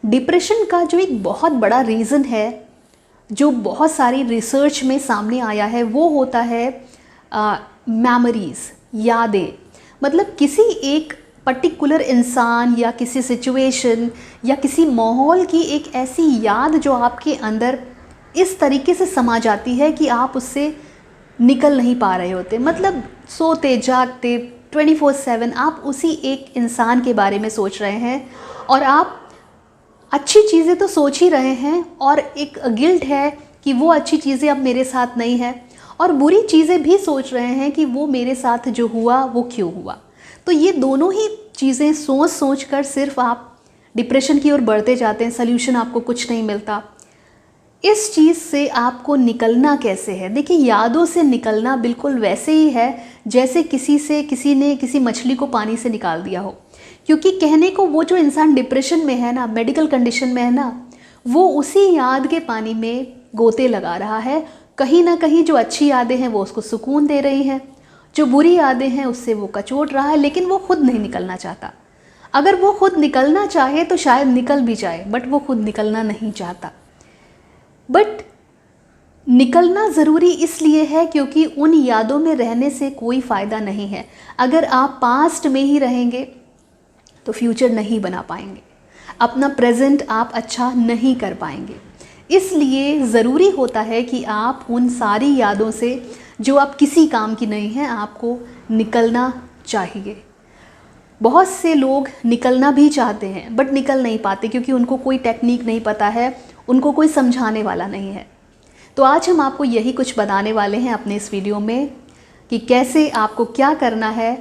Depression का जो एक बहुत बड़ा रीज़न है, जो बहुत सारी रिसर्च में सामने आया है, वो होता है मेमोरीज़, यादें। मतलब किसी एक पर्टिकुलर इंसान या किसी सिचुएशन या किसी माहौल की एक ऐसी याद जो आपके अंदर इस तरीके से समा जाती है कि आप उससे निकल नहीं पा रहे होते। मतलब सोते जागते 24/7 आप उसी एक इंसान के बारे में सोच रहे हैं, और आप अच्छी चीज़ें तो सोच ही रहे हैं और एक गिल्ट है कि वो अच्छी चीज़ें अब मेरे साथ नहीं है, और बुरी चीज़ें भी सोच रहे हैं कि वो मेरे साथ जो हुआ वो क्यों हुआ। तो ये दोनों ही चीज़ें सोच सोच कर सिर्फ आप डिप्रेशन की ओर बढ़ते जाते हैं, सल्यूशन आपको कुछ नहीं मिलता। इस चीज़ से आपको निकलना कैसे है? देखिए, यादों से निकलना बिल्कुल वैसे ही है जैसे किसी ने किसी मछली को पानी से निकाल दिया हो। क्योंकि कहने को वो जो इंसान डिप्रेशन में है ना, मेडिकल कंडीशन में है ना, वो उसी याद के पानी में गोते लगा रहा है। कहीं ना कहीं जो अच्छी यादें हैं वो उसको सुकून दे रही हैं, जो बुरी यादें हैं उससे वो कचोट रहा है, लेकिन वो खुद नहीं निकलना चाहता। अगर वो खुद निकलना चाहे तो शायद निकल भी जाए, बट वो खुद निकलना नहीं चाहता। बट निकलना ज़रूरी इसलिए है क्योंकि उन यादों में रहने से कोई फ़ायदा नहीं है। अगर आप पास्ट में ही रहेंगे तो फ्यूचर नहीं बना पाएंगे, अपना प्रेजेंट आप अच्छा नहीं कर पाएंगे। इसलिए ज़रूरी होता है कि आप उन सारी यादों से जो आप किसी काम की नहीं हैं, आपको निकलना चाहिए। बहुत से लोग निकलना भी चाहते हैं बट निकल नहीं पाते क्योंकि उनको कोई टेक्निक नहीं पता है, उनको कोई समझाने वाला नहीं है। तो आज हम आपको यही कुछ बताने वाले हैं अपने इस वीडियो में कि कैसे आपको क्या करना है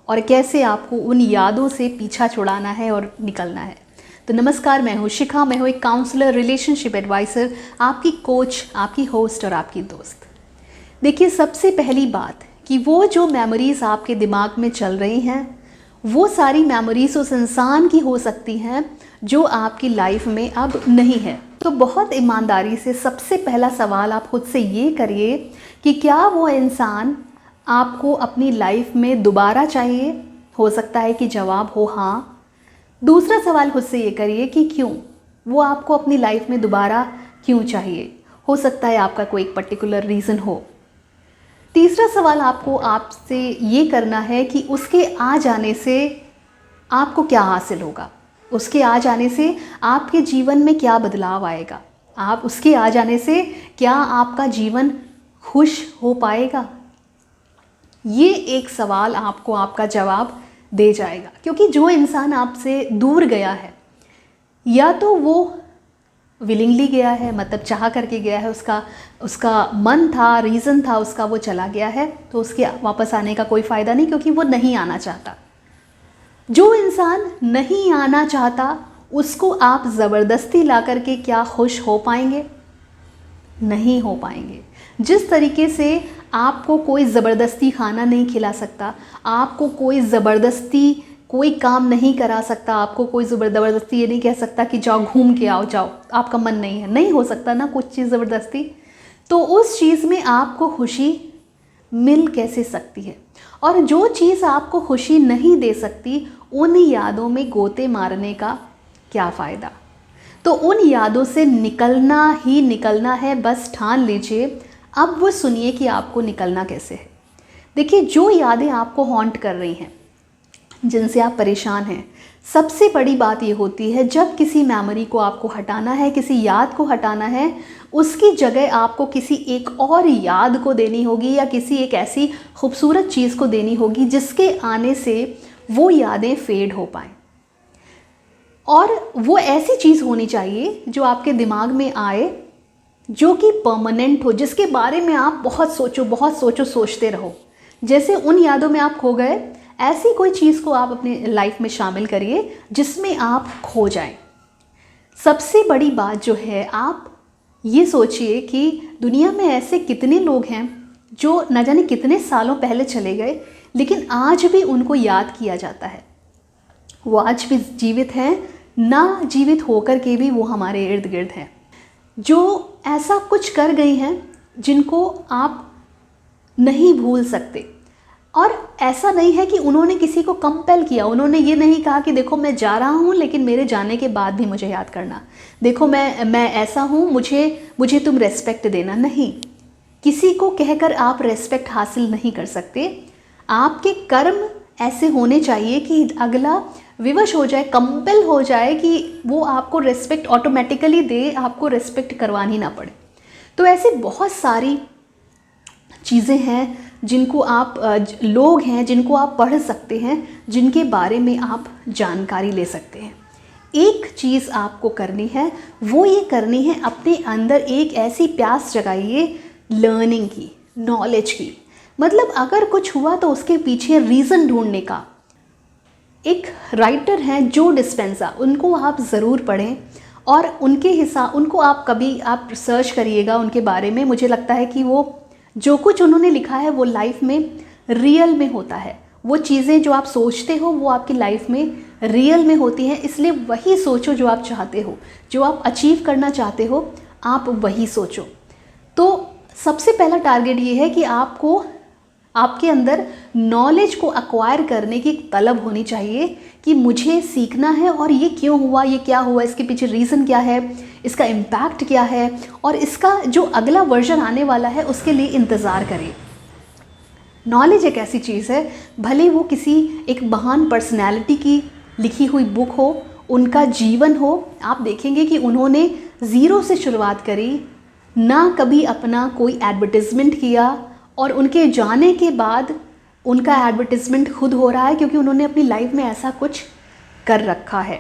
और कैसे आपको उन यादों से पीछा छुड़ाना है और निकलना है। तो नमस्कार, मैं हूँ शिखा, मैं हूँ एक काउंसलर, रिलेशनशिप एडवाइज़र, आपकी कोच, आपकी होस्ट और आपकी दोस्त। देखिए, सबसे पहली बात कि वो जो मेमोरीज़ आपके दिमाग में चल रही हैं, वो सारी मेमोरीज़ उस इंसान की हो सकती हैं जो आपकी लाइफ में अब नहीं है। तो बहुत ईमानदारी से सबसे पहला सवाल आप खुद से ये करिए कि क्या वो इंसान आपको अपनी लाइफ में दोबारा चाहिए? हो सकता है कि जवाब हो हाँ। दूसरा सवाल खुद से ये करिए कि क्यों, वो आपको अपनी लाइफ में दोबारा क्यों चाहिए? हो सकता है आपका कोई एक पर्टिकुलर रीज़न हो। तीसरा सवाल आपको आपसे ये करना है कि उसके आ जाने से आपको क्या हासिल होगा, उसके आ जाने से आपके जीवन में क्या बदलाव आएगा, आप उसके आ जाने से क्या आपका जीवन खुश हो पाएगा। ये एक सवाल आपको आपका जवाब दे जाएगा। क्योंकि जो इंसान आपसे दूर गया है, या तो वो विलिंगली गया है, मतलब चाह करके गया है, उसका मन था, रीज़न था उसका, वो चला गया है, तो उसके वापस आने का कोई फ़ायदा नहीं क्योंकि वो नहीं आना चाहता। जो इंसान नहीं आना चाहता उसको आप ज़बरदस्ती ला करके क्या खुश हो पाएंगे? नहीं हो पाएंगे। जिस तरीके से आपको कोई ज़बरदस्ती खाना नहीं खिला सकता, आपको कोई ज़बरदस्ती कोई काम नहीं करा सकता, आपको कोई ज़बरदस्ती ये नहीं कह सकता कि जाओ घूम के आओ, जाओ, आपका मन नहीं है, नहीं हो सकता ना कुछ चीज़ ज़बरदस्ती। तो उस चीज़ में आपको खुशी मिल कैसे सकती है? और जो चीज़ आपको खुशी नहीं दे सकती, उन यादों में गोते मारने का क्या फ़ायदा? तो उन यादों से निकलना ही निकलना है, बस ठान लीजिए। अब वो सुनिए कि आपको निकलना कैसे है। देखिए, जो यादें आपको हॉन्ट कर रही हैं, जिनसे आप परेशान हैं, सबसे बड़ी बात ये होती है जब किसी मेमोरी को आपको हटाना है, किसी याद को हटाना है, उसकी जगह आपको किसी एक और याद को देनी होगी या किसी एक ऐसी खूबसूरत चीज़ को देनी होगी जिसके आने से वो यादें फेड हो पाएँ। और वो ऐसी चीज़ होनी चाहिए जो आपके दिमाग में आए, जो कि परमानेंट हो, जिसके बारे में आप बहुत सोचो, सोचते रहो। जैसे उन यादों में आप खो गए, ऐसी कोई चीज़ को आप अपनी लाइफ में शामिल करिए जिसमें आप खो जाएं। सबसे बड़ी बात जो है, आप ये सोचिए कि दुनिया में ऐसे कितने लोग हैं जो न जाने कितने सालों पहले चले गए, लेकिन आज भी उनको याद किया जाता है। वो आज भी जीवित हैं, ना जीवित होकर के भी वो हमारे इर्द गिर्द हैं, जो ऐसा कुछ कर गई हैं जिनको आप नहीं भूल सकते। और ऐसा नहीं है कि उन्होंने किसी को कंपेल किया, उन्होंने ये नहीं कहा कि देखो मैं जा रहा हूँ लेकिन मेरे जाने के बाद भी मुझे याद करना, देखो मैं ऐसा हूँ, मुझे तुम रेस्पेक्ट देना। नहीं, किसी को कहकर आप रेस्पेक्ट हासिल नहीं कर सकते। आपके कर्म ऐसे होने चाहिए कि अगला विवश हो जाए, कंपेल हो जाए कि वो आपको रेस्पेक्ट ऑटोमेटिकली दे, आपको रेस्पेक्ट करवानी ना पड़े। तो ऐसे बहुत सारी चीज़ें हैं जिनको आप लोग हैं जिनको आप पढ़ सकते हैं, जिनके बारे में आप जानकारी ले सकते हैं। एक चीज़ आपको करनी है, वो ये करनी है, अपने अंदर एक ऐसी प्यास जगाइए लर्निंग की, नॉलेज की। मतलब अगर कुछ हुआ तो उसके पीछे रीज़न ढूंढने का। एक राइटर हैं जो डिस्पेंजा, उनको आप ज़रूर पढ़ें और उनको आप कभी आप सर्च करिएगा उनके बारे में। मुझे लगता है कि वो जो कुछ उन्होंने लिखा है वो लाइफ में रियल में होता है। वो चीज़ें जो आप सोचते हो वो आपकी लाइफ में रियल में होती हैं, इसलिए वही सोचो जो आप चाहते हो, जो आप अचीव करना चाहते हो आप वही सोचो। तो सबसे पहला टारगेट ये है कि आपके अंदर नॉलेज को एक्वायर करने की एक तलब होनी चाहिए कि मुझे सीखना है और ये क्यों हुआ, ये क्या हुआ, इसके पीछे रीज़न क्या है, इसका इम्पैक्ट क्या है, और इसका जो अगला वर्जन आने वाला है उसके लिए इंतज़ार करें। नॉलेज एक ऐसी चीज़ है, भले वो किसी एक महान पर्सनैलिटी की लिखी हुई बुक हो, उनका जीवन हो, आप देखेंगे कि उन्होंने ज़ीरो से शुरुआत करी, ना कभी अपना कोई एडवर्टिज़मेंट किया, और उनके जाने के बाद उनका एडवर्टिज़मेंट खुद हो रहा है क्योंकि उन्होंने अपनी लाइफ में ऐसा कुछ कर रखा है।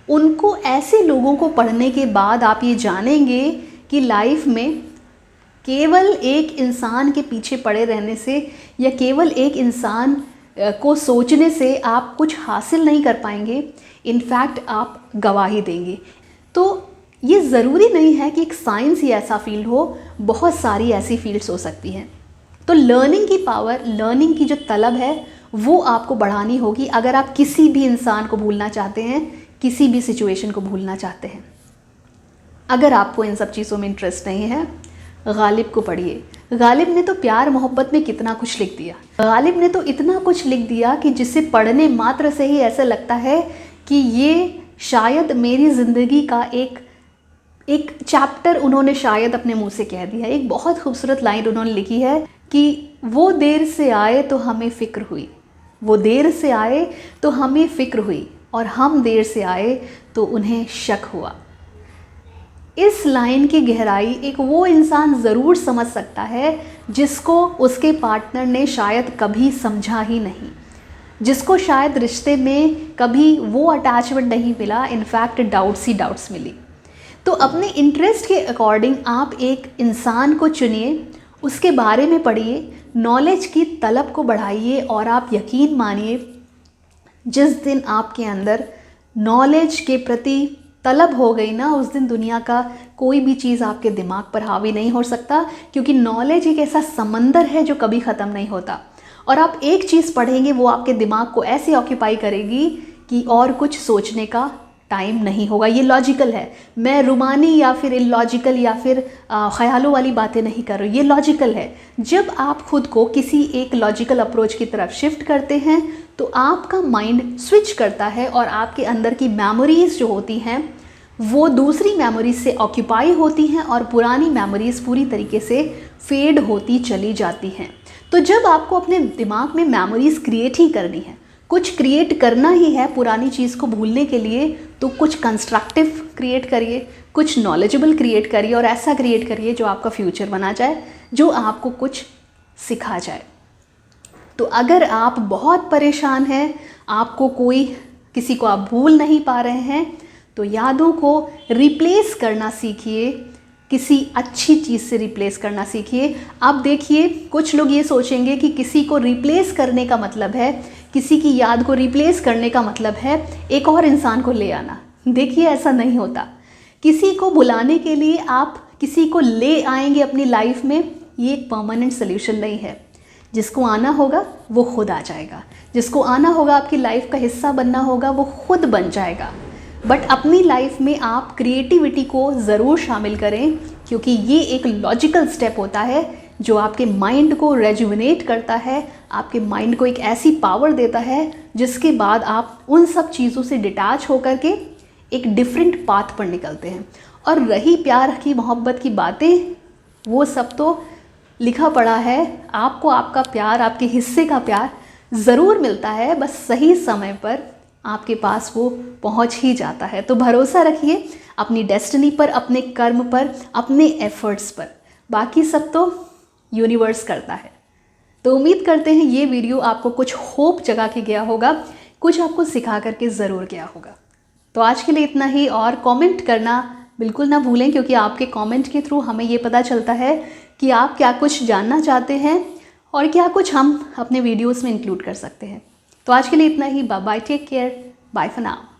उनको ऐसे लोगों को पढ़ने के बाद आप ये जानेंगे कि लाइफ में केवल एक इंसान के पीछे पड़े रहने से या केवल एक इंसान को सोचने से आप कुछ हासिल नहीं कर पाएंगे, इनफैक्ट आप गवाही देंगे। तो ये ज़रूरी नहीं है कि एक साइंस ही ऐसा फील्ड हो, बहुत सारी ऐसी फील्ड्स हो सकती हैं। तो लर्निंग की पावर, लर्निंग की जो तलब है वो आपको बढ़ानी होगी अगर आप किसी भी इंसान को भूलना चाहते हैं, किसी भी सिचुएशन को भूलना चाहते हैं। अगर आपको इन सब चीज़ों में इंटरेस्ट नहीं है, गालिब को पढ़िए। गालिब ने तो प्यार मोहब्बत में कितना कुछ लिख दिया। गालिब ने तो इतना कुछ लिख दिया कि जिसे पढ़ने मात्र से ही ऐसा लगता है कि ये शायद मेरी ज़िंदगी का एक चैप्टर उन्होंने शायद अपने मुंह से कह दिया। एक बहुत खूबसूरत लाइन उन्होंने लिखी है कि वो देर से आए तो हमें फ़िक्र हुई, वो देर से आए तो हमें फ़िक्र हुई, और हम देर से आए तो उन्हें शक हुआ। इस लाइन की गहराई एक वो इंसान ज़रूर समझ सकता है जिसको उसके पार्टनर ने शायद कभी समझा ही नहीं, जिसको शायद रिश्ते में कभी वो अटैचमेंट नहीं मिला, इनफैक्ट डाउट्स ही डाउट्स मिली। तो अपने इंटरेस्ट के अकॉर्डिंग आप एक इंसान को चुनिए, उसके बारे में पढ़िए, नॉलेज की तलब को बढ़ाइए, और आप यकीन मानिए जिस दिन आपके अंदर नॉलेज के प्रति तलब हो गई ना, उस दिन दुनिया का कोई भी चीज़ आपके दिमाग पर हावी नहीं हो सकता, क्योंकि नॉलेज एक ऐसा समंदर है जो कभी ख़त्म नहीं होता। और आप एक चीज़ पढ़ेंगे वो आपके दिमाग को ऐसे ऑक्यूपाई करेगी कि और कुछ सोचने का टाइम नहीं होगा। ये लॉजिकल है, मैं रूमानी या फिर इलॉजिकल या फिर ख्यालों वाली बातें नहीं कर रही, ये लॉजिकल है। जब आप खुद को किसी एक लॉजिकल अप्रोच की तरफ शिफ्ट करते हैं तो आपका माइंड स्विच करता है और आपके अंदर की मेमोरीज़ जो होती हैं वो दूसरी मेमोरीज से ऑक्यूपाई होती हैं और पुरानी मेमोरीज़ पूरी तरीके से फेड होती चली जाती हैं। तो जब आपको अपने दिमाग में मेमोरीज़ क्रिएट ही करनी है, कुछ क्रिएट करना ही है पुरानी चीज़ को भूलने के लिए, तो कुछ कंस्ट्रक्टिव क्रिएट करिए, कुछ नॉलेजेबल क्रिएट करिए, और ऐसा क्रिएट करिए जो आपका फ्यूचर बना जाए, जो आपको कुछ सिखा जाए। तो अगर आप बहुत परेशान हैं, आपको किसी को आप भूल नहीं पा रहे हैं, तो यादों को रिप्लेस करना सीखिए, किसी अच्छी चीज़ से रिप्लेस करना सीखिए। अब देखिए, कुछ लोग ये सोचेंगे कि किसी को रिप्लेस करने का मतलब है, किसी की याद को रिप्लेस करने का मतलब है एक और इंसान को ले आना। देखिए, ऐसा नहीं होता। किसी को बुलाने के लिए आप किसी को ले आएंगे अपनी लाइफ में, ये एक परमानेंट सोल्यूशन नहीं है। जिसको आना होगा वो खुद आ जाएगा, जिसको आना होगा आपकी लाइफ का हिस्सा बनना होगा वो खुद बन जाएगा। बट अपनी लाइफ में आप क्रिएटिविटी को ज़रूर शामिल करें, क्योंकि ये एक लॉजिकल स्टेप होता है जो आपके माइंड को रेजुविनेट करता है, आपके माइंड को एक ऐसी पावर देता है जिसके बाद आप उन सब चीज़ों से डिटैच होकर के एक डिफरेंट पाथ पर निकलते हैं। और रही प्यार की मोहब्बत की बातें, वो सब तो लिखा पड़ा है, आपको आपका प्यार, आपके हिस्से का प्यार ज़रूर मिलता है, बस सही समय पर आपके पास वो पहुंच ही जाता है। तो भरोसा रखिए अपनी डेस्टिनी पर, अपने कर्म पर, अपने एफर्ट्स पर, बाकी सब तो यूनिवर्स करता है। तो उम्मीद करते हैं ये वीडियो आपको कुछ होप जगा के गया होगा, कुछ आपको सिखा करके ज़रूर गया होगा। तो आज के लिए इतना ही, और कमेंट करना बिल्कुल ना भूलें, क्योंकि आपके कमेंट के थ्रू हमें ये पता चलता है कि आप क्या कुछ जानना चाहते हैं और क्या कुछ हम अपने वीडियोस में इंक्लूड कर सकते हैं। तो आज के लिए इतना ही, bye bye, take care, bye for now.